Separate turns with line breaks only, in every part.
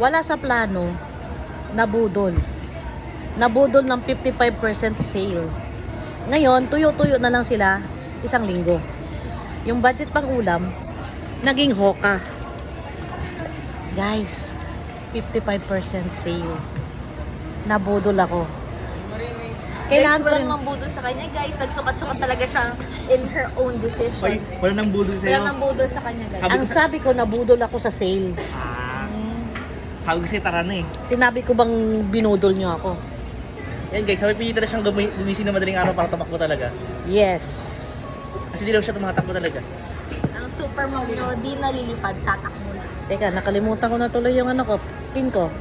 wala sa plano, nabudol. Nabudol ng 55% sale. Ngayon, tuyo-tuyo na lang sila 1 linggo. Yung budget pang ulam, naging hoka. Guys, 55% sale. Nabudol ako.
Guys,
ko
walang nambudol sa kanya, guys. Nagsukat-sukat talaga siya in her own decision.
Wala nang budol sa'yo.
Walang nambudol sa kanya, guys.
Ang sabi ko, nabudol ako sa sale.
Sabi ko sa'yo, tara na eh.
Sinabi ko bang binudol nyo ako?
Yan guys, sabi pinita na siyang gumising na madaling araw para tumakbo talaga.
Yes.
Kasi di daw siya tumatakbo talaga.
Ang super mom nyo, di nalilipad, tatakbo na.
Teka, nakalimutan ko na tuloy yung ano ko, pin ko.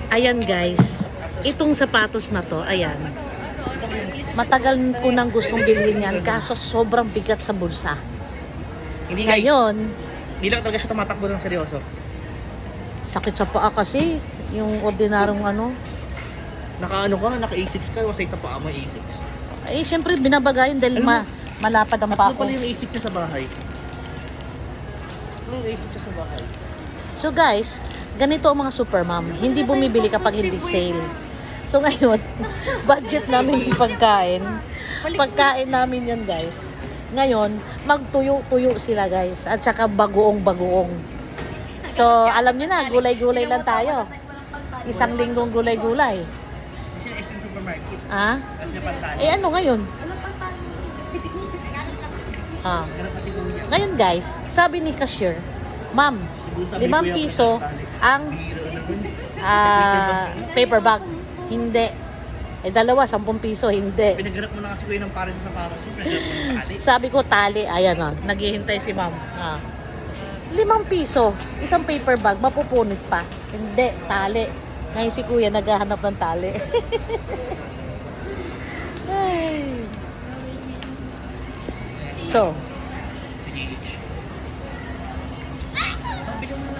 Ayan guys, itong sapatos na to, ayan. Matagal ko nang gustong bilhin yan, kaso sobrang bigat sa bulsa.
Hindi guys,
Ngayon,
hindi lang talaga siya tumatakbo ng seryoso.
sakit sa paa kasi, yung ordinarong ano.
Naka A6 ka, masay sa paa mo A6.
Eh, syempre binabagayin dahil malapad ang paa
Tatlo
ko.
pala yung A6 niya sa bahay. Tatlo yung A6 niya sa bahay.
So guys, ganito ang mga super mom. Hindi bumibili kapag hindi sale. So ngayon, budget namin yung pagkain. Pagkain namin yan guys. Ngayon, magtuyo-tuyo sila guys. At saka bagoong-bagoong. So, alam niyo na, gulay-gulay lang tayo. 1 linggong gulay-gulay.
Kasi yung SM Supermarket.
Ah?
Kasi yung pantali.
Eh ano ngayon? Ah.
Ganun kasi kuya.
Ngayon guys, sabi ni cashier, Ma'am, 5 piso ang paper bag. Hindi. Eh dalawa, 10 piso, hindi.
Pinaghanap mo na kasi kuya ng pares sa sapatos mo. Pinaghanap mo ng tali.
Sabi ko tali, ayan o, naghihintay si ma'am. 5 piso, isang paper bag, mapupunit pa. Hindi, tali. Ngayon si kuya naghahanap ng tali. Ay. So,
Sige.